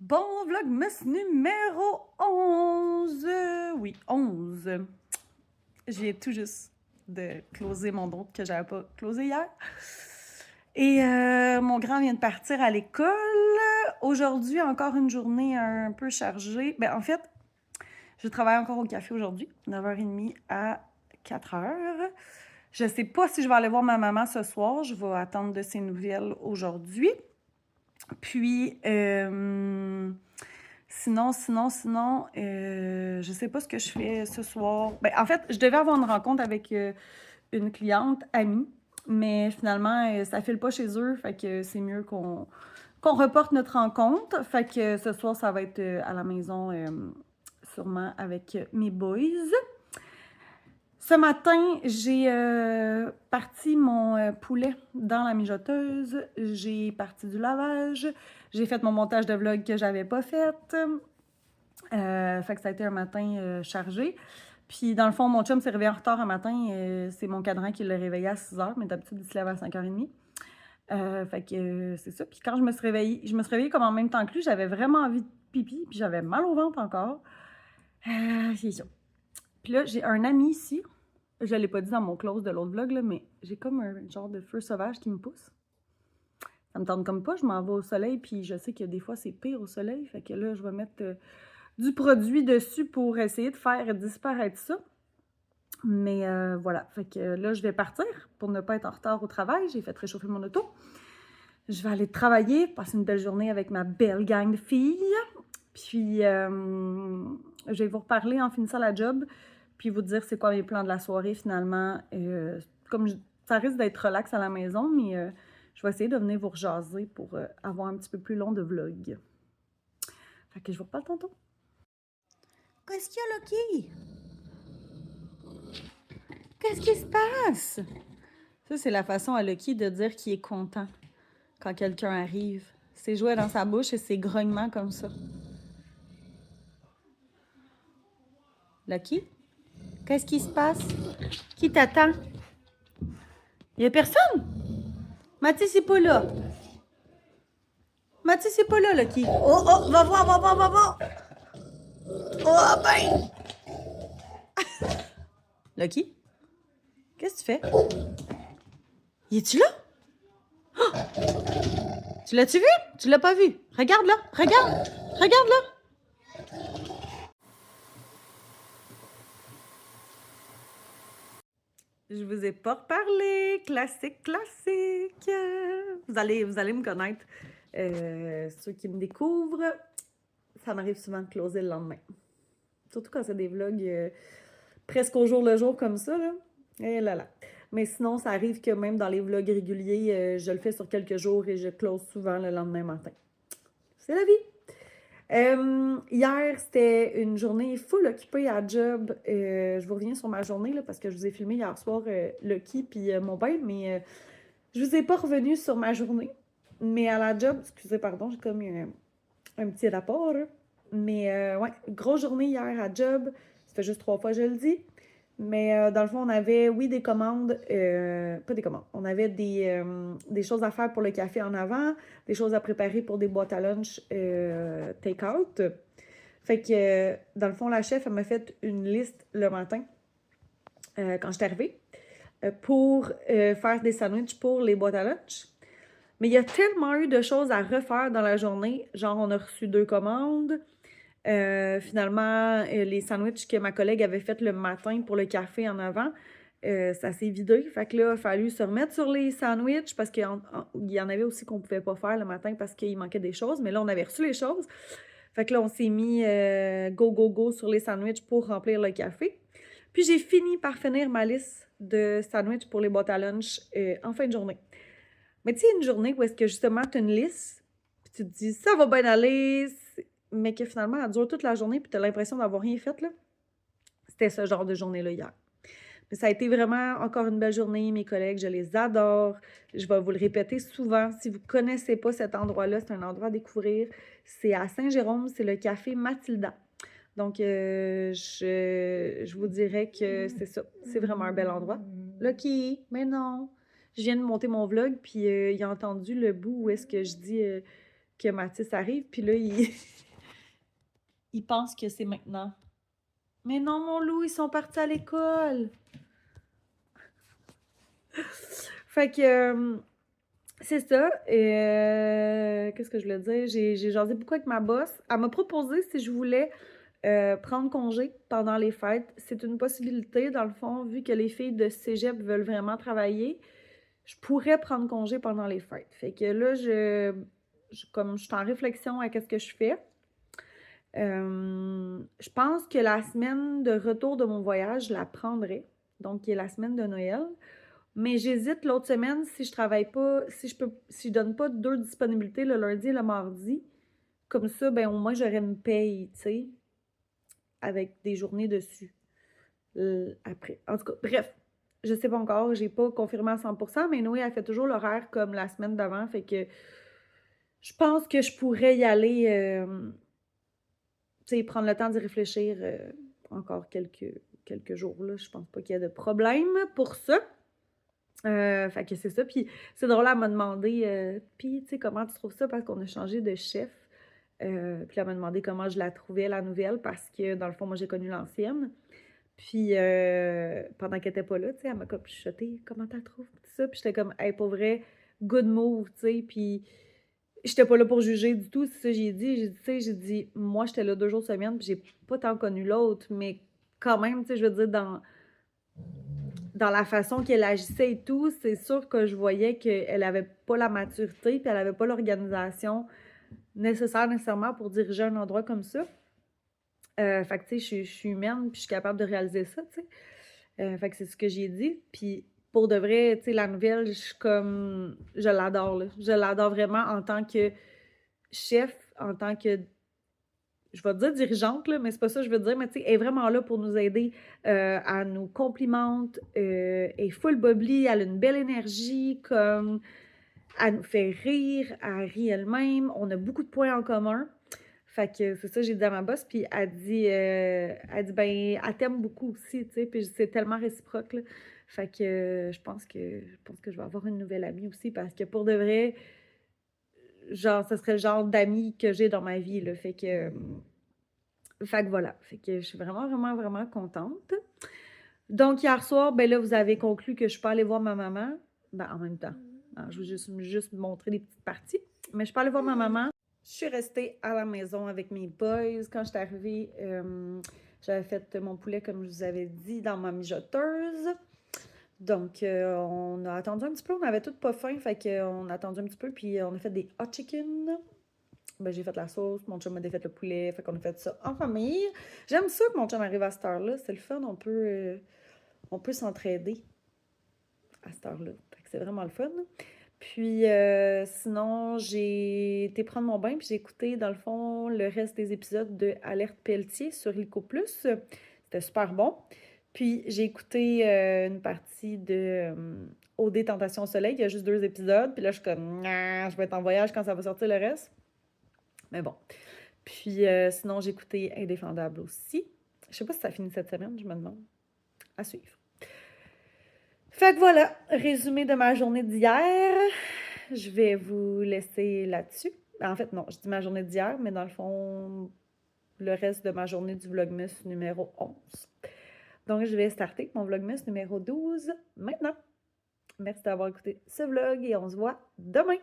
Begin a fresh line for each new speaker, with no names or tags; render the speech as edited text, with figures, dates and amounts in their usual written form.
Bon vlogmas numéro 11. Oui, 11. J'ai tout juste de closer mon dos que j'avais pas closé hier. Et mon grand vient de partir à l'école. Aujourd'hui, encore une journée un peu chargée. En fait, je travaille encore au café aujourd'hui, 9h30 à 4h. Je sais pas si je vais aller voir ma maman ce soir. Je vais attendre de ses nouvelles aujourd'hui. Puis, sinon, je sais pas ce que je fais ce soir. En fait, je devais avoir une rencontre avec une cliente amie, mais finalement, ça file pas chez eux, fait que c'est mieux qu'on reporte notre rencontre. Fait que ce soir, ça va être à la maison, sûrement avec mes boys. Ce matin, j'ai parti mon poulet dans la mijoteuse, j'ai parti du lavage, j'ai fait mon montage de vlog que j'avais pas fait. Fait que ça a été un matin chargé. Puis dans le fond, mon chum s'est réveillé en retard un matin. C'est mon cadran qui l'a réveillé à 6h, mais d'habitude, il se lève à 5h30. Fait que c'est ça. Puis quand je me suis réveillée comme en même temps que lui, j'avais vraiment envie de pipi, puis j'avais mal au ventre encore. C'est ça. Puis là, j'ai un ami ici. Je l'ai pas dit dans mon close de l'autre vlog, là, mais j'ai comme un genre de feu sauvage qui me pousse. Ça me tente comme pas, je m'en vais au soleil, puis je sais que des fois, c'est pire au soleil. Fait que là, je vais mettre du produit dessus pour essayer de faire disparaître ça. Mais voilà, fait que là, je vais partir pour ne pas être en retard au travail. J'ai fait réchauffer mon auto. Je vais aller travailler, passer une belle journée avec ma belle gang de filles. Puis, je vais vous reparler en finissant la job, puis vous dire c'est quoi mes plans de la soirée finalement. Ça risque d'être relax à la maison, mais je vais essayer de venir vous rejaser pour avoir un petit peu plus long de vlog. Fait que je vous reparle tantôt. Qu'est-ce qu'il y a, Lucky? Qu'est-ce qui se passe? Ça, c'est la façon à Lucky de dire qu'il est content quand quelqu'un arrive. Ses jouets dans sa bouche et ses grognements comme ça. Lucky? Qu'est-ce qui se passe? Qui t'attend? Il y a personne? Mathis, c'est pas là. Mathis, c'est pas là, Lucky. Oh, va voir, va voir, va voir. Oh, ben! Lucky? Qu'est-ce que tu fais? Y es-tu là? Oh! Tu l'as-tu vu? Tu l'as pas vu? Regarde là, regarde! Regarde là! Je vous ai pas reparlé. Classique, classique. Vous allez me connaître. Ceux qui me découvrent, ça m'arrive souvent de closer le lendemain. Surtout quand c'est des vlogs presque au jour le jour comme ça, là. Et là là. Mais sinon, ça arrive que même dans les vlogs réguliers, je le fais sur quelques jours et je close souvent le lendemain matin. C'est la vie. Hier, c'était une journée full occupée à job. Je vous reviens sur ma journée là, parce que je vous ai filmé hier soir Lucky puis mon bain, mais je vous ai pas revenu sur ma journée. Mais à la job, excusez, pardon, j'ai comme un petit rapport. Mais ouais, grosse journée hier à job. Ça fait juste 3 fois que je le dis. Mais dans le fond, on avait, oui, des commandes, pas des commandes, on avait des choses à faire pour le café en avant, des choses à préparer pour des boîtes à lunch take-out. Fait que, dans le fond, la chef, elle m'a fait une liste le matin, quand je suis arrivée, pour faire des sandwichs pour les boîtes à lunch. Mais il y a tellement eu de choses à refaire dans la journée. Genre, on a reçu 2 commandes. Finalement, les sandwichs que ma collègue avait fait le matin pour le café en avant, ça s'est vidé. Fait que là, il a fallu se remettre sur les sandwichs parce qu'il y en avait aussi qu'on pouvait pas faire le matin parce qu'il manquait des choses. Mais là, on avait reçu les choses. Fait que là, on s'est mis go, go, go sur les sandwichs pour remplir le café. Puis j'ai fini par finir ma liste de sandwichs pour les boîtes à lunch en fin de journée. Mais tu sais, une journée où est-ce que justement tu as une liste, puis tu te dis ça va bien aller, mais que finalement elle dure toute la journée, puis tu as l'impression d'avoir rien fait, là. C'était ce genre de journée-là hier. Mais ça a été vraiment encore une belle journée. Mes collègues, je les adore. Je vais vous le répéter souvent. Si vous ne connaissez pas cet endroit-là, c'est un endroit à découvrir. C'est à Saint-Jérôme, c'est le café Mathilda. Donc, je vous dirais que c'est ça. C'est vraiment un bel endroit. Lucky, mais non. Je viens de monter mon vlog, puis il a entendu le bout où est-ce que je dis que Mathis arrive, puis là, il, il pense que c'est maintenant. Mais non, mon loup, ils sont partis à l'école. Fait que c'est ça. Et qu'est-ce que je voulais dire? J'ai jasé beaucoup avec ma boss. Elle m'a proposé si je voulais prendre congé pendant les fêtes. C'est une possibilité, dans le fond, vu que les filles de cégep veulent vraiment travailler. Je pourrais prendre congé pendant les fêtes. Fait que là, comme je suis en réflexion à qu'est-ce que je fais. Je pense que la semaine de retour de mon voyage, je la prendrai. Donc, qui est la semaine de Noël. Mais j'hésite l'autre semaine si je travaille pas, si je donne pas 2 disponibilités le lundi et le mardi. Comme ça, ben au moins j'aurais une paye, tu sais, avec des journées dessus après. En tout cas, bref, je sais pas encore, j'ai pas confirmé à 100%, mais Noé, elle fait toujours l'horaire comme la semaine d'avant, fait que je pense que je pourrais y aller, tu sais, prendre le temps d'y réfléchir encore quelques jours, là. Je pense pas qu'il y ait de problème pour ça. Fait que c'est ça. Puis c'est drôle, elle m'a demandé, puis tu sais, comment tu trouves ça? Parce qu'on a changé de chef. Puis elle m'a demandé comment je la trouvais, la nouvelle, parce que dans le fond, moi, j'ai connu l'ancienne. Puis pendant qu'elle était pas là, tu sais, elle m'a comme chuchoté, comment tu la trouves? Tout ça. Puis j'étais comme, hey, pour vrai, good move, tu sais. Puis j'étais pas là pour juger du tout, c'est ça que j'ai dit. J'ai dit, tu sais, j'ai dit, moi, j'étais là 2 jours semaine, puis j'ai pas tant connu l'autre, mais quand même, tu sais, je veux dire, dans la façon qu'elle agissait et tout, c'est sûr que je voyais qu'elle avait pas la maturité, puis elle avait pas l'organisation nécessaire nécessairement pour diriger un endroit comme ça. Fait que, tu sais, je suis humaine, puis je suis capable de réaliser ça, tu sais. Fait que c'est ce que j'ai dit. Puis pour de vrai, tu sais, la nouvelle, je suis comme... Je l'adore, là. Je l'adore vraiment en tant que chef, en tant que... Je vais te dire dirigeante, là, mais c'est pas ça que je veux dire, mais tu sais, elle est vraiment là pour nous aider. Elle nous complimente, elle est full bubbly, elle a une belle énergie, comme... Elle nous fait rire, elle rit elle-même. On a beaucoup de points en commun. Fait que c'est ça, j'ai dit à ma boss, puis elle dit, ben, elle t'aime beaucoup aussi, tu sais, puis c'est tellement réciproque, là. Fait que je pense que je vais avoir une nouvelle amie aussi, parce que pour de vrai, genre, ce serait le genre d'amis que j'ai dans ma vie, là. Fait que voilà. Fait que je suis vraiment, vraiment, vraiment contente. Donc, hier soir, ben là, vous avez conclu que je peux aller voir ma maman. Ben, en même temps. Alors, je vais juste montrer des petites parties. Mais je peux aller voir ma maman. Je suis restée à la maison avec mes boys. Quand je suis arrivée, j'avais fait mon poulet, comme je vous avais dit, dans ma mijoteuse. Donc, on a attendu un petit peu. On avait tout pas faim, fait qu'on a attendu un petit peu. Puis, on a fait des hot chicken. Ben, j'ai fait la sauce. Mon chum m'a défait le poulet. Fait qu'on a fait ça en famille. J'aime ça que mon chum arrive à cette heure-là. C'est le fun. On peut s'entraider à cette heure-là. Fait que c'est vraiment le fun. Puis sinon, j'ai été prendre mon bain, puis j'ai écouté, dans le fond, le reste des épisodes de Alerte Pelletier sur Illico Plus. C'était super bon. Puis j'ai écouté une partie de OD Tentation au Soleil. Il y a juste 2 épisodes. Puis là, je suis comme, nah, je vais être en voyage quand ça va sortir le reste. Mais bon. Puis sinon, j'ai écouté Indéfendable aussi. Je sais pas si ça finit cette semaine, je me demande. À suivre. Fait que voilà, résumé de ma journée d'hier. Je vais vous laisser là-dessus. En fait, non, je dis ma journée d'hier, mais dans le fond, le reste de ma journée du Vlogmas numéro 11. Donc, je vais starter mon Vlogmas numéro 12 maintenant. Merci d'avoir écouté ce vlog et on se voit demain.